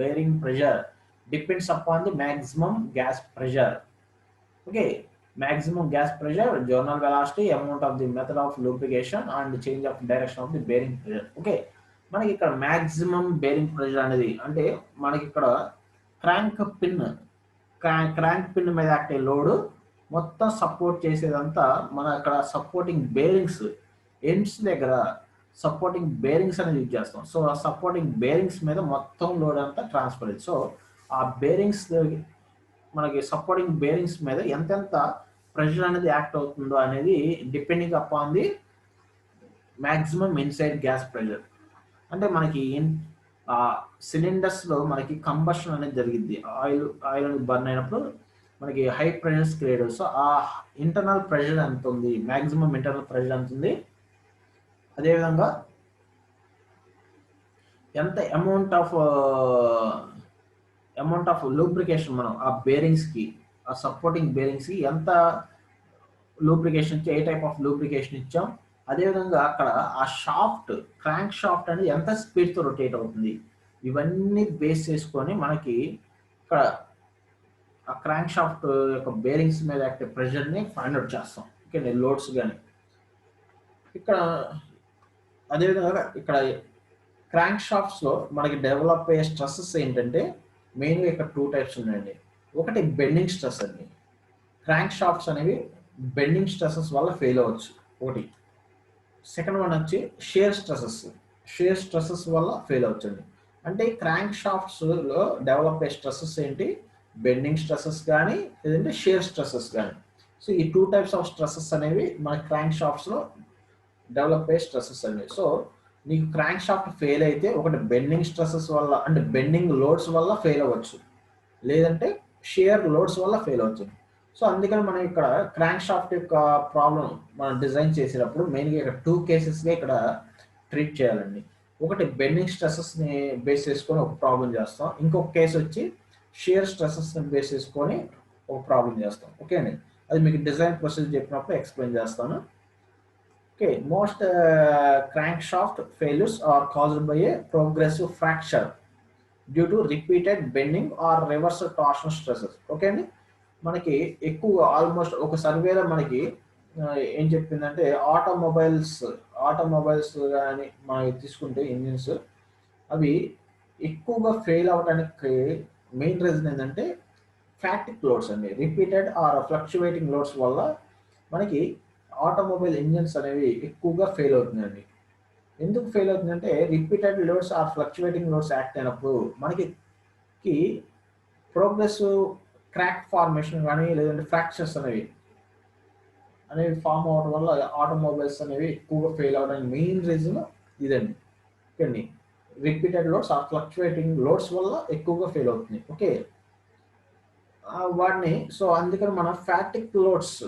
bearing pressure depends upon the maximum gas pressure. Okay maximum gas pressure, journal velocity, amount of the method of lubrication and change of direction of the bearing pressure. Okay మనకి ఇక్కడ maximum bearing pressure అనేది అంటే మనకి ఇక్కడ crank pin మీద act అయ్యే load మొత్తం support చేసేదంతా మన అక్కడ సపోర్టింగ్ బేరింగ్స్ ఎండ్స్ దగ్గర సపోర్టింగ్ బేరింగ్స్ అనేది యూజ్ చేస్తాం. సో ఆ సపోర్టింగ్ బేరింగ్స్ మీద మొత్తం లోడ్ అంతా ట్రాన్స్ఫర్ అయ్యింది. సో ఆ బేరింగ్స్ మనకి సపోర్టింగ్ బేరింగ్స్ మీద ఎంతెంత ప్రెషర్ అనేది యాక్ట్ అవుతుందో అనేది depending upon the maximum inside gas pressure. అంటే మనకి సిలిండర్స్లో మనకి కంబషన్ అనేది జరిగింది. ఆయిల్ బర్న్ అయినప్పుడు మనకి హై ప్రెషర్స్ క్రియేట్ అవుతుంది. సో ఆ ఇంటర్నల్ ప్రెషర్ ఎంత ఉంది, మ్యాక్సిమం ఇంటర్నల్ ప్రెషర్ ఎంత ఉంది, అదేవిధంగా ఎంత అమౌంట్ ఆఫ్ లూబ్రికేషన్ మనం ఆ బేరింగ్స్కి, ఆ సపోర్టింగ్ బేరింగ్స్కి ఎంత లూబ్రికేషన్ ఇచ్చాం, ఏ టైప్ ఆఫ్ లూబ్రికేషన్ ఇచ్చాం, అదేవిధంగా అక్కడ ఆ క్రాంక్ షాఫ్ట్ అనేది ఎంత స్పీడ్తో రొటేట్ అవుతుంది, ఇవన్నీ బేస్ చేసుకొని మనకి ఇక్కడ ఆ క్రాంక్ షాఫ్ట్ యొక్క బేరింగ్స్ మీద యాక్టివ్ ప్రెషర్ని ఫైండ్ అవుట్ చేస్తాం. ఓకే లోడ్స్ కానీ ఇక్కడ అదేవిధంగా ఇక్కడ క్రాంక్ షాఫ్ట్స్లో మనకి డెవలప్ అయ్యే స్ట్రెస్సెస్ ఏంటంటే మెయిన్గా ఇక్కడ 2 టైప్స్ ఉన్నాయండి. ఒకటి బెండింగ్ స్ట్రెస్ అండి. క్రాంక్ షాఫ్ట్స్ అనేవి బెండింగ్ స్ట్రెసెస్ వల్ల ఫెయిల్ అవ్వచ్చు ఒకటి. సెకండ్ వన్ వచ్చి షేర్ స్ట్రెసెస్ వల్ల ఫెయిల్ అవ్వచ్చండి. అంటే క్రాంక్ షాఫ్ట్స్లో డెవలప్ అయ్యే స్ట్రెసెస్ ఏంటి, బెండింగ్ స్ట్రెసెస్ కానీ లేదంటే షేర్ స్ట్రెసెస్ కానీ. సో ఈ 2 టైప్స్ ఆఫ్ స్ట్రెసెస్ అనేవి మన క్రాంక్ షాఫ్ట్స్లో డెవలప్ అయ్యే స్ట్రెసెస్ అనేవి. సో నీకు క్రాంక్ షాఫ్ట్ ఫెయిల్ అయితే ఒకటి బెండింగ్ స్ట్రెసెస్ వల్ల అంటే బెండింగ్ లోడ్స్ వల్ల ఫెయిల్ అవ్వచ్చు, లేదంటే షేర్ లోడ్స్ వల్ల ఫెయిల్ అవ్వచ్చు. సో అందుకని మనం ఇక్కడ క్రాంక్ షాఫ్ట్ యొక్క ప్రాబ్లం మనం డిజైన్ చేసేటప్పుడు మెయిన్గా ఇక్కడ 2 కేసెస్గా ఇక్కడ ట్రీట్ చేయాలండి. ఒకటి బెండింగ్ స్ట్రెసెస్ని బేస్ చేసుకొని ఒక ప్రాబ్లం చేస్తాం, ఇంకొక కేసు వచ్చి షేర్ స్ట్రెసెస్ని బేస్ చేసుకొని ఒక ప్రాబ్లం చేస్తాం. ఓకే అండి, అది మీకు డిజైన్ ప్రొసీజర్ చెప్పినప్పుడు ఎక్స్ప్లెయిన్ చేస్తాను. Okay, most crankshaft failures are caused by a progressive fracture due to repeated bending or reverse torsion stresses. Okay అండి, మనకి ఎక్కువ ఆల్మోస్ట్ ఒక సర్వేలో మనకి ఏం చెప్పిందంటే ఆటోమొబైల్స్ కానీ మనకి తీసుకుంటే ఇంజిన్స్ అవి ఎక్కువగా ఫెయిల్ అవ్వడానికి మెయిన్ రీజన్ ఏంటంటే ఫ్యాటిక్ లోడ్స్ అండి. రిపీటెడ్ ఆర్ ఫ్లక్చువేటింగ్ లోడ్స్ వల్ల మనకి ఆటోమొబైల్ ఇంజిన్స్ అనేవి ఎక్కువగా ఫెయిల్ అవుతుందండి. ఎందుకు ఫెయిల్ అవుతుందంటే repeated loads or fluctuating loads act అయినప్పుడు మనకి ప్రోగ్రెసివ్ క్రాక్ ఫార్మేషన్ కానీ లేదంటే ఫ్రాక్చర్స్ అనేవి ఫామ్ అవడం వల్ల ఆటోమొబైల్స్ అనేవి ఎక్కువగా ఫెయిల్ అవడానికి మెయిన్ రీజన్ ఇదండి. Okay, repeated loads or fluctuating loads వల్ల ఎక్కువగా ఫెయిల్ అవుతుంది. ఓకే వాటిని సో అందుకని మనం ఫ్యాటిక్ లోడ్స్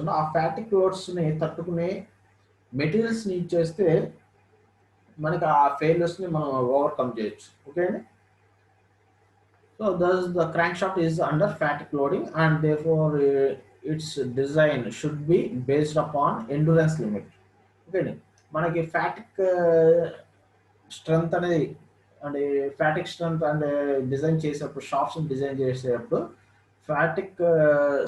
ఉన్న ఆ ఫ్యాటిక్ లోడ్స్ని తట్టుకునే మెటీరియల్స్ని యూజ్ చేస్తే మనకి ఆ ఫెయిల్యూర్స్ ని మనం ఓవర్కమ్ చేయొచ్చు. ఓకే అండి. So thus the crankshaft is under fatigue loading and therefore its design should be based upon endurance limit. Okay అండి. మనకి ఫ్యాటిక్ స్ట్రెంత్ అనేది అంటే ఫ్యాటిక్ స్ట్రెంత్ అండ్ డిజైన్ చేసేటప్పుడు షాప్స్ డిజైన్ చేసేటప్పుడు ఫ్యాటిక్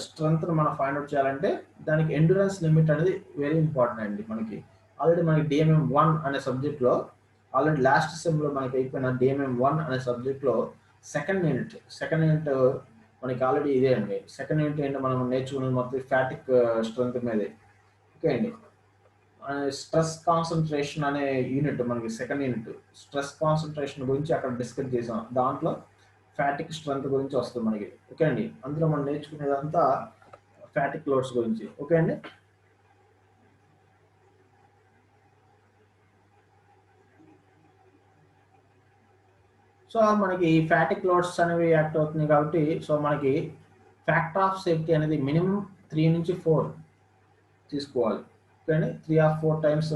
స్ట్రెంత్ మనం find out చేయాలంటే దానికి endurance limit అనేది వెరీ ఇంపార్టెంట్ అండి. మనకి ఆల్రెడీ మనకి DMM1 అనే సబ్జెక్ట్లో ఆల్రెడీ లాస్ట్ సెమ్లో మనకి అయిపోయిన DMM1 అనే సబ్జెక్ట్లో సెకండ్ యూనిట్ మనకి ఆల్రెడీ ఇదే అండి. సెకండ్ యూనిట్ ఏంటో మనం నేర్చుకున్నది మొత్తం ఫ్యాటిక్ స్ట్రెంత్ మీదే. ఓకే అండి. స్ట్రెస్ కాన్సన్ట్రేషన్ అనే యూనిట్ మనకి సెకండ్ యూనిట్ స్ట్రెస్ కాన్సన్ట్రేషన్ గురించి అక్కడ డిస్కస్ చేసాం. దాంట్లో ఫ్యాటిక్ స్ట్రెంత్ గురించి వస్తుంది మనకి. ఓకే అండి. అందులో మనం నేర్చుకునేదంతా ఫ్యాటిక్ లోడ్స్ గురించి. ఓకే అండి. సో మనకి ఫ్యాటిక్ లోడ్స్ అనేవి యాక్ట్ అవుతున్నాయి కాబట్టి సో మనకి ఫ్యాక్టర్ ఆఫ్ సేఫ్టీ అనేది మినిమం 3 నుంచి 4 తీసుకోవాలి. ఓకే అండి. 3 or 4 టైమ్స్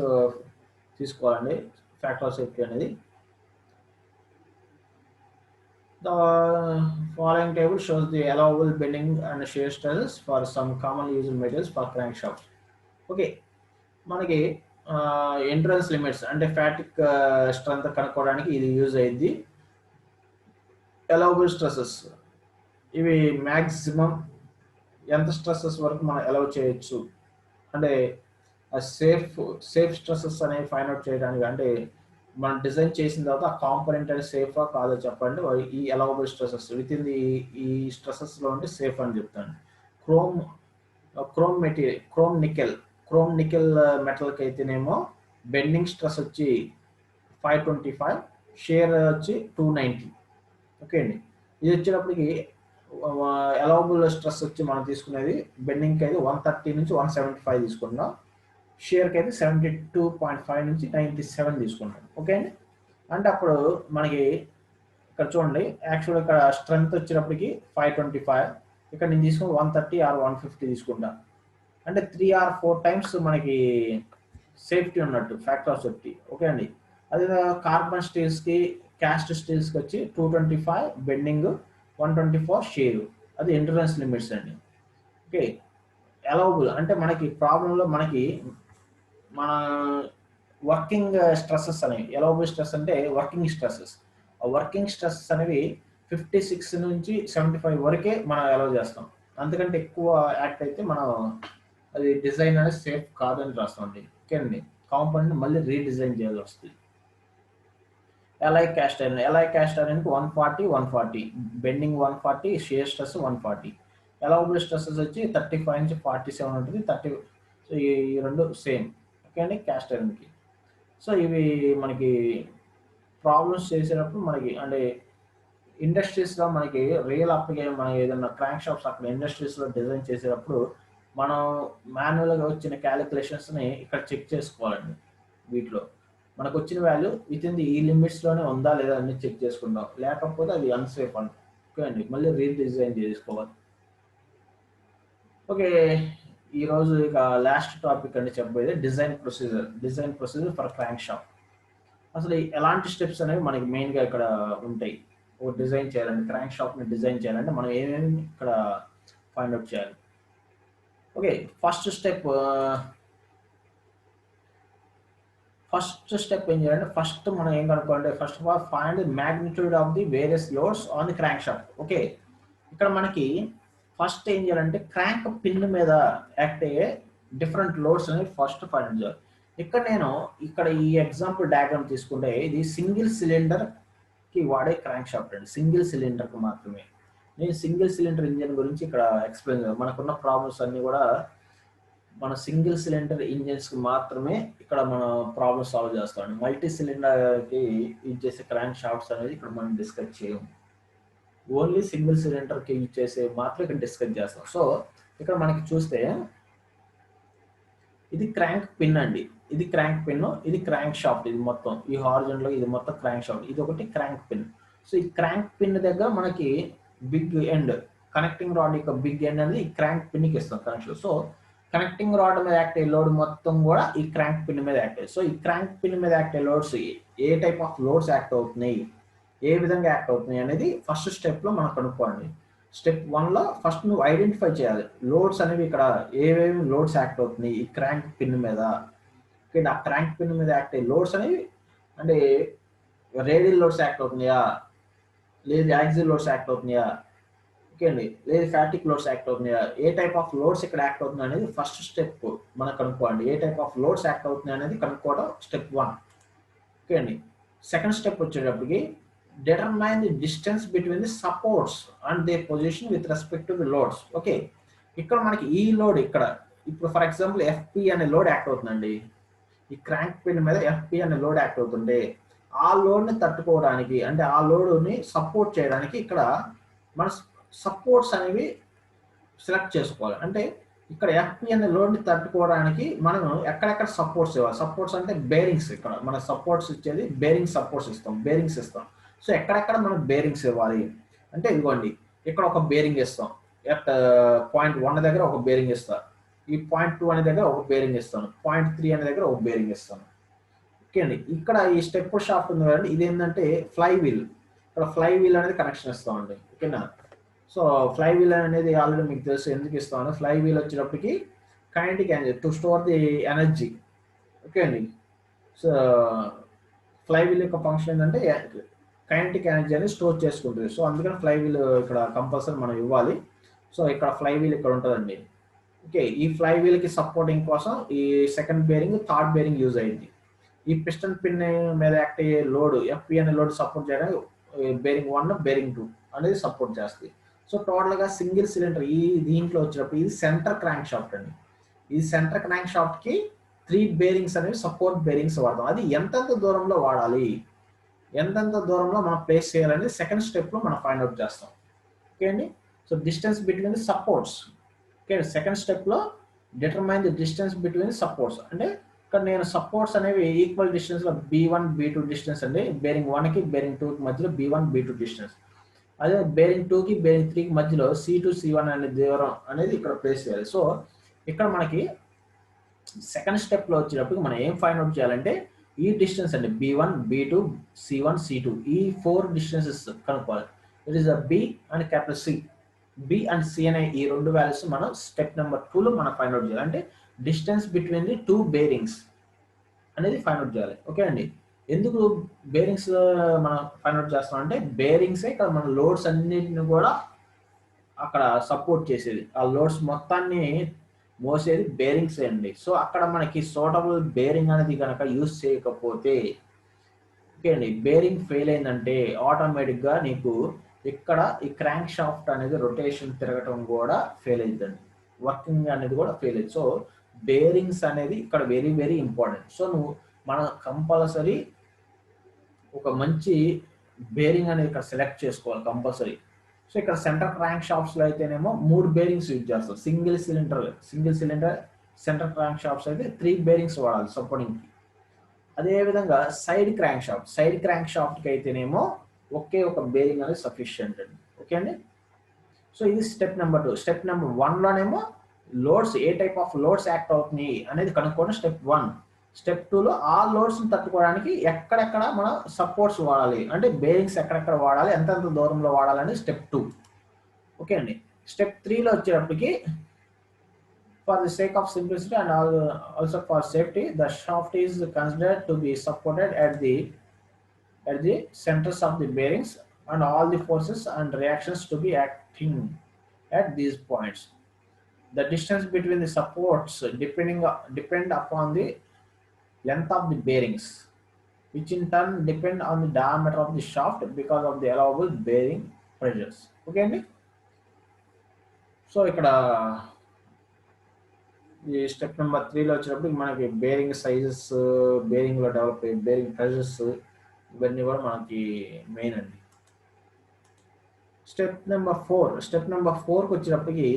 తీసుకోవాలండి ఫ్యాక్టర్ ఆఫ్ సేఫ్టీ అనేది. The following table shows the allowable bending and shear stresses for some commonly used materials for crankshafts. Okay, మనకి ఎండ్యూరెన్స్ లిమిట్స్ అంటే fatigue strength కనుక్కోవడానికి ఇది యూజ్ అయ్యింది. అలౌబుల్ స్ట్రెసెస్ ఇవి maximum ఎంత stresses వరకు మనం అలౌ చేయొచ్చు అంటే సేఫ్ స్ట్రెసెస్ అనేవి ఫైండ్ అవుట్ చేయడానికి అంటే మనం డిజైన్ చేసిన తర్వాత ఆ కాంపోనెంట్ అనేది సేఫా కాదో చెప్పండి. ఈ అలౌబుల్ స్ట్రెసెస్ విత్ ఇన్ ఈ స్ట్రెసెస్లో ఉంటే సేఫ్ అని చెప్తాను. క్రోమ్ నికెల్ మెటల్కి అయితేనేమో బెండింగ్ స్ట్రెస్ వచ్చి 525, షేర్ వచ్చి 290. ఓకే అండి. ఇది వచ్చేటప్పటికి అలౌబుల్ స్ట్రెస్ వచ్చి మనం తీసుకునేది బెండింగ్కి అయితే 130 నుంచి 175 తీసుకుంటాం. షేర్కి అయితే 72.5 నుంచి 97 తీసుకుంటాం. ఓకే అండి. అంటే అప్పుడు మనకి ఇక్కడ చూడండి యాక్చువల్ ఇక్కడ స్ట్రెంత్ వచ్చేటప్పటికి 525, ఇక్కడ నేను తీసుకుని 130 or 150 తీసుకుంటా. అంటే 3 or 4 టైమ్స్ మనకి సేఫ్టీ ఉన్నట్టు ఫ్యాక్టర్ ఆఫ్ సేఫ్టీ. ఓకే అండి. అదే కార్బన్ స్టీల్స్కి క్యాస్ట్ స్టీల్స్కి వచ్చి 225 బెండింగ్, 124 షేరు. అది ఎండ్యూరెన్స్ లిమిట్స్ అండి. ఓకే, అలౌబుల్ అంటే మనకి ప్రాబ్లంలో మనకి మన వర్కింగ్ స్ట్రెసెస్ అనేవి అలౌబుల్ స్ట్రెస్ అంటే వర్కింగ్ స్ట్రెసెస్. ఆ వర్కింగ్ స్ట్రెసెస్ అనేవి 56 నుంచి 75 వరకే మనం అలౌ చేస్తాం. అంతకంటే ఎక్కువ యాక్ట్ అయితే మనం అది డిజైన్ అనేది సేఫ్ కాదని రాస్తుంది. ఓకే అండి. కాంపోనెంట్ మళ్ళీ రీడిజైన్ చేయాల్సి వస్తుంది. ఎలై క్యాస్ట్ ఐరన్కి 140 bending 140, shear stress 140. Allowable stresses వచ్చి 35 నుంచి 47 ఉంటుంది. 30. సో ఈ రెండు సేమ్. ఓకే అండి. క్యాస్ట్ ఐరన్కి సో ఇవి మనకి ప్రాబ్లమ్స్ చేసేటప్పుడు మనకి అంటే ఇండస్ట్రీస్లో మనకి రియల్ అప్లికేషన్ మనం ఏదైనా క్రాంక్ షాప్స్ అక్కడ ఇండస్ట్రీస్లో డిజైన్ చేసేటప్పుడు మనం మాన్యువల్గా వచ్చిన క్యాలిక్యులేషన్స్ని ఇక్కడ చెక్ చేసుకోవాలండి. వీటిలో మనకు వచ్చిన వాల్యూ విత్ ఇన్ ఈ లిమిట్స్లోనే ఉందా లేదా అని చెక్ చేసుకుంటాం. లేకపోతే అది అన్సేఫ్ అండి. ఓకే అండి. మళ్ళీ రీడిజైన్ చేసుకోవాలి. ఓకే, ఈరోజు ఇక లాస్ట్ టాపిక్ అండి చెప్పేది design procedure for crank shaft. అసలు ఎలాంటి స్టెప్స్ అనేవి మనకి మెయిన్గా ఇక్కడ ఉంటాయి. ఓ డిజైన్ చేయాలంటే క్రాంక్ షాఫ్ట్ని డిజైన్ చేయాలంటే మనం ఏమేమి ఇక్కడ ఫైండ్ అవుట్ చేయాలి. ఓకే, ఫస్ట్ స్టెప్ ఏం చేయాలంటే ఫస్ట్ మనం ఏం కనుక్కోవాలంటే first of all find the magnitude of the various loads on the crank shaft. Okay, ఇక్కడ మనకి ఫస్ట్ ఏం చేయాలంటే క్రాంక్ పిన్ మీద యాక్ట్ అయ్యే డిఫరెంట్ లోడ్స్ అనేవి ఫస్ట్ ఫైండ్ చేయాలి. ఇక్కడ ఈ ఎగ్జాంపుల్ డయాగ్రామ్ తీసుకుంటే ఇది సింగిల్ సిలిండర్కి వాడే క్రాంక్ షాఫ్ట్ అండి. సింగిల్ సిలిండర్కి మాత్రమే. నేను సింగిల్ సిలిండర్ ఇంజిన్ గురించి ఇక్కడ ఎక్స్ప్లెయిన్ చేయాలి. మనకున్న ప్రాబ్లమ్స్ అన్నీ కూడా మన సింగిల్ సిలిండర్ ఇంజిన్స్కి మాత్రమే ఇక్కడ మనం ప్రాబ్లమ్ సాల్వ్ చేస్తామండి. మల్టీ సిలిండర్కి యూజ్ చేసే క్రాంక్ షాఫ్ట్స్ అనేది ఇక్కడ మనం డిస్కస్ చేయము. ఓన్లీ సింగిల్ సిలిండర్కి యూజ్ చేసే మాత్రం ఇక్కడ డిస్కస్ చేస్తాం. సో ఇక్కడ మనకి చూస్తే ఇది క్రాంక్ పిన్ అండి. ఇది క్రాంక్ పిన్, ఇది క్రాంక్ షాఫ్ట్. ఇది మొత్తం ఈ హారిజాంటల్ ఇది మొత్తం క్రాంక్ షాఫ్ట్. ఇది ఒకటి క్రాంక్ పిన్. సో ఈ క్రాంక్ పిన్ దగ్గర మనకి బిగ్ ఎండ్ కనెక్టింగ్ రాడ్ యొక్క బిగ్ ఎండ్ అనేది క్రాంక్ పిన్కి ఇస్తాం కనెక్షన్. సో కనెక్టింగ్ రాడ్ మీద యాక్ట్ అయ్యే లోడ్ మొత్తం కూడా ఈ క్రాంక్ పిన్ మీద యాక్ట్ అయ్యి. సో ఈ క్రాంక్ పిన్ మీద యాక్ట్ అయ్యే loads a type of loads act అవుతున్నాయి, ఏ విధంగా యాక్ట్ అవుతున్నాయి అనేది ఫస్ట్ స్టెప్లో మనం కనుక్కోండి. స్టెప్ 1లో ఫస్ట్ నువ్వు ఐడెంటిఫై చేయాలి లోడ్స్ అనేవి ఇక్కడ ఏవేవి లోడ్స్ యాక్ట్ అవుతున్నాయి ఈ క్రాంక్ పిన్ మీద. ఓకే, ఆ క్రాంక్ పిన్ మీద యాక్ట్ అయ్యే లోడ్స్ అనేవి అంటే రేడియల్ లోడ్స్ యాక్ట్ అవుతున్నాయా, లేదు యాక్సిల్ లోడ్స్ యాక్ట్ అవుతున్నాయా, ఓకే అండి, లేదు ఫ్యాటిక్ లోడ్స్ యాక్ట్ అవుతున్నాయా, ఏ టైప్ ఆఫ్ లోడ్స్ ఇక్కడ యాక్ట్ అవుతుంది అనేది ఫస్ట్ స్టెప్ మనం కనుక్కోండి. ఏ టైప్ ఆఫ్ లోడ్స్ యాక్ట్ అవుతున్నాయి అనేది కనుక్కోవడం స్టెప్ 1. ఓకే అండి. సెకండ్ స్టెప్ వచ్చేటప్పటికి determine the distance between the supports and their position with respect to the loads. Okay, ఇక్కడ మనకి ఈ లోడ్ ఇక్కడ ఇప్పుడు ఫర్ ఎగ్జాంపుల్ ఎఫ్పి అనే లోడ్ యాక్ట్ అవుతుందండి. ఈ క్రాంక్ పిన్ మీద ఎఫ్పి అనే లోడ్ యాక్ట్ అవుతుంటే ఆ లోడ్ని తట్టుకోవడానికి అంటే ఆ లోడ్ని సపోర్ట్ చేయడానికి ఇక్కడ మన సపోర్ట్స్ అనేవి సెలెక్ట్ చేసుకోవాలి. అంటే ఇక్కడ ఎఫ్పి అనే లోడ్ని తట్టుకోవడానికి మనం ఎక్కడెక్కడ సపోర్ట్స్ ఇవ్వాలి. సపోర్ట్స్ అంటే బేరింగ్స్, ఇక్కడ మన సపోర్ట్స్ ఇచ్చేది బేరింగ్ సపోర్ట్స్ ఇస్తాం, బేరింగ్స్ ఇస్తాం. సో ఎక్కడెక్కడ మనం బేరింగ్స్ ఇవ్వాలి అంటే ఇదిగోండి ఇక్కడ ఒక బేరింగ్ ఇస్తాం, ఎట్ పాయింట్ 1 దగ్గర ఒక బేరింగ్ ఇస్తాను, ఈ పాయింట్ 2 అనే దగ్గర ఒక బేరింగ్ ఇస్తాను, పాయింట్ 3 అనే దగ్గర ఒక బేరింగ్ ఇస్తాను. ఓకే అండి. ఇక్కడ ఈ స్టెప్ షాఫ్ట్ ఉంది కదండి, ఇది ఏంటంటే ఫ్లై వీల్, ఇక్కడ ఫ్లై వీల్ అనేది కనెక్షన్ ఇస్తామండి. ఓకేనా. సో ఫ్లై వీల్ అనేది ఆల్రెడీ మీకు తెలుసు ఎందుకు ఇస్తాను. ఫ్లై వీల్ వచ్చేటప్పటికి kinetic energy to store the energy. Okay అండి. సో ఫ్లై వీల్ యొక్క ఫంక్షన్ ఏంటంటే కైనెటిక్ ఎనర్జీ అనేది స్టోర్ చేసుకుంటుంది. సో అందుకని ఫ్లై వీల్ ఇక్కడ కంపల్సరీ మనం ఇవ్వాలి. సో ఇక్కడ ఫ్లై వీల్ ఇక్కడ ఉంటుందండి. ఓకే, ఈ ఫ్లై వీల్కి సపోర్టింగ్ కోసం ఈ second bearing third bearing use అయింది. ఈ పిస్టన్ పిన్ మీద యాక్ట్ అయ్యే లోడ్ ఎఫ్పి అనే లోడ్ సపోర్ట్ చేయడానికి బేరింగ్ 1 బేరింగ్ 2 అనేది సపోర్ట్ చేస్తుంది. సో టోటల్గా సింగిల్ సిలిండర్ ఈ దీంట్లో వచ్చినప్పుడు ఇది సెంటర్ క్రాంక్ షాఫ్ట్ అండి. ఈ సెంటర్ క్రాంక్ షాఫ్ట్కి 3 బేరింగ్స్ అనేవి సపోర్ట్ బేరింగ్స్ వాడతాం. అది ఎంతెంత దూరంలో వాడాలి, ఎంతెంత దూరంలో మనం ప్లేస్ చేయాలని సెకండ్ స్టెప్లో మనం ఫైండ్ అవుట్ చేస్తాం. ఓకే అండి. So distance between the supports. Okay, second స్టెప్లో determine the distance between supports. అంటే ఇక్కడ నేను సపోర్ట్స్ అనేవి ఈక్వల్ డిస్టెన్స్లో B1 B2 డిస్టెన్స్ అండి. బేరింగ్ 1కి బేరింగ్ 2కి మధ్యలో B1 B2 డిస్టెన్స్. అదే బేరింగ్ 2కి బేరింగ్ 3కి మధ్యలో C2 C1 అనే దూరం అనేది ఇక్కడ ప్లేస్ చేయాలి. సో ఇక్కడ మనకి సెకండ్ స్టెప్లో వచ్చేటప్పుడు మనం ఏం ఫైండ్ అవుట్ చేయాలంటే ఈ డిస్టెన్స్ అండి B1 B2 C1 C2 ఈ 4 డిస్టెన్సెస్ కనుక్కోవాలి. It is B and capital C. B and C అనే ఈ 2 వాల్యూస్ మనం స్టెప్ నెంబర్ 2లో మనం ఫైండ్ అవుట్ చేయాలి. అంటే డిస్టెన్స్ బిట్వీన్ ది 2 బేరింగ్స్ అనేది ఫైండ్ అవుట్ చేయాలి. ఓకే అండి. ఎందుకు బేరింగ్స్ మనం ఫైండ్ అవుట్ చేస్తాం అంటే బేరింగ్సే ఇక్కడ మన లోడ్స్ అన్నింటిని కూడా అక్కడ సపోర్ట్ చేసేది, ఆ లోడ్స్ మొత్తాన్ని మోసేది బేరింగ్స్ అండి. సో అక్కడ మనకి సూటబుల్ బేరింగ్ అనేది కనుక యూజ్ చేయకపోతే ఓకే అండి, బేరింగ్ ఫెయిల్ అయిందంటే ఆటోమేటిక్గా నీకు ఇక్కడ ఈ క్రాంక్ షాఫ్ట్ అనేది రొటేషన్ తిరగటం కూడా ఫెయిల్ అవుతుందండి, వర్కింగ్ అనేది కూడా ఫెయిల్ అవుతుంది. సో బేరింగ్స్ అనేది ఇక్కడ వెరీ వెరీ ఇంపార్టెంట్. సో మనం కంపల్సరీ ఒక మంచి బేరింగ్ అనేది ఇక్కడ సెలెక్ట్ చేసుకోవాలి కంపల్సరీ. సో ఇక్కడ సెంటర్ క్రాంక్ షాఫ్ట్స్లో అయితేనేమో 3 బేరింగ్స్ యూజ్ చేస్తాం. Single cylinder centre crank shafts అయితే 3 బేరింగ్స్ వాడాలి సపోర్టింగ్కి. అదేవిధంగా సైడ్ క్రాంక్ షాఫ్ట్కి అయితేనేమో ఒకే ఒక బేరింగ్ అనేది సఫిషియంట్ అండి. ఓకే అండి. సో ఇది స్టెప్ నెంబర్ 2. స్టెప్ నెంబర్ 1లోనేమో loads a type of loads act అవుతున్నాయి అనేది కనుక్కోవడం స్టెప్ 1. స్టెప్ 2లో ఆ లోడ్స్ని తట్టుకోవడానికి ఎక్కడెక్కడ మనం సపోర్ట్స్ వాడాలి అంటే బేరింగ్స్ ఎక్కడెక్కడ వాడాలి, ఎంతెంత దూరంలో వాడాలని స్టెప్ 2. ఓకే అండి. స్టెప్ 3లో వచ్చేటప్పటికి for the sake of simplicity and also for safety, the shaft is considered to be supported at the centers of the bearings and all the forces and reactions to be acting at these points. The distance between the supports depend upon the length of the bearings, which in turn depend on the diameter of the shaft because of the allowable bearing pressures. Okay అండి. So ఇక్కడ ఈ step number 3లో వచ్చినప్పుడు మనకి bearing sizes, బేరింగ్లో develop అయ్యే bearing pressures ఇవన్నీ కూడా మనకి main అండి. స్టెప్ నెంబర్ 4కి వచ్చేటప్పటికి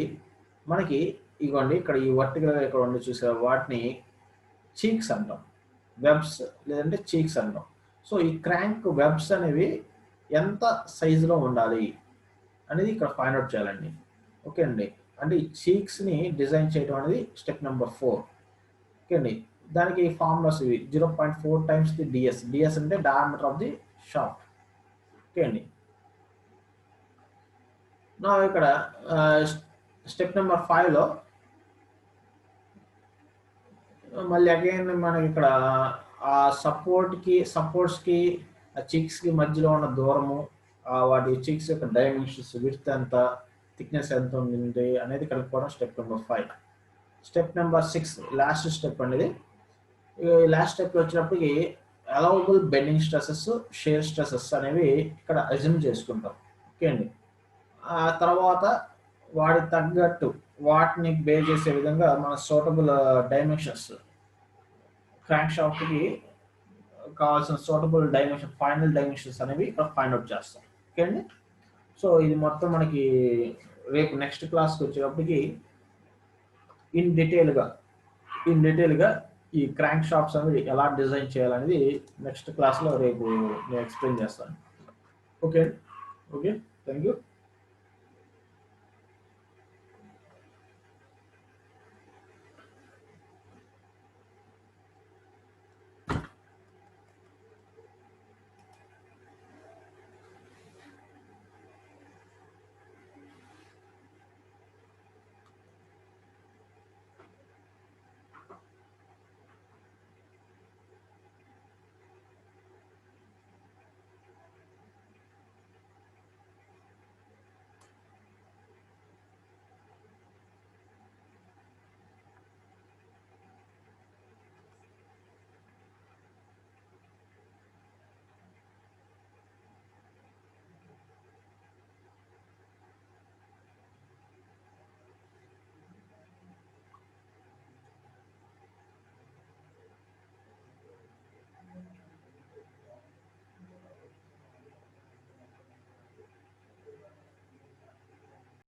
మనకి ఇవ్వండి ఇక్కడ ఈ వర్టికల్గా ఇక్కడ ఉండి చూసే వాటిని చీక్స్ అంటాం, వెబ్స్ లేదంటే చీక్స్ అంటాం. సో ఈ క్రాంక్ వెబ్స్ అనేవి ఎంత సైజులో ఉండాలి అనేది ఇక్కడ ఫైండ్ అవుట్ చేయాలండి. ఓకే అండి. అంటే ఈ చీక్స్ని డిజైన్ చేయడం అనేది స్టెప్ నెంబర్ 4. ఓకే అండి. దానికి ఫార్ములాస్ ఇవి 0.4 టైమ్స్ ది డిఎస్. డిఎస్ అంటే diameter of the shaft. Okay అండి. నా ఇక్కడ స్టెప్ నెంబర్ 5లో మళ్ళీ అగైన్ మనకి ఇక్కడ ఆ సపోర్ట్స్కి ఆ చిక్స్కి మధ్యలో ఉన్న దూరము, వాటి చిక్స్ యొక్క డైమెన్షన్స్, విడ్త్ ఎంత, థిక్నెస్ ఎంత ఉంది అనేది కనుక్కోవడం step number 5. Step number 6 last step అనేది. లాస్ట్ స్టెప్లో వచ్చినప్పటికి allowable bending stresses, share stresses అనేవి ఇక్కడ అజ్యూమ్ చేసుకుంటాం. ఓకే అండి. ఆ తర్వాత వాటికి తగ్గట్టు వాటిని బేర్ చేసే విధంగా మన సూటబుల్ డైమెన్షన్స్, క్రాంక్ షాఫ్ట్కి కావాల్సిన సూటబుల్ డైమెన్షన్, ఫైనల్ డైమెన్షన్స్ అనేవి ఇక్కడ ఫైండ్ అవుట్ చేస్తాం. ఓకే అండి. సో ఇది మొత్తం మనకి రేపు నెక్స్ట్ క్లాస్కి వచ్చేటప్పటికి ఇన్ డీటెయిల్గా ఈ క్రాంక్ షాఫ్ట్స్ అనేవి ఎలా డిజైన్ చేయాలనేది నెక్స్ట్ క్లాస్లో రేపు నేను ఎక్స్ప్లెయిన్ చేస్తాను. Okay thank you.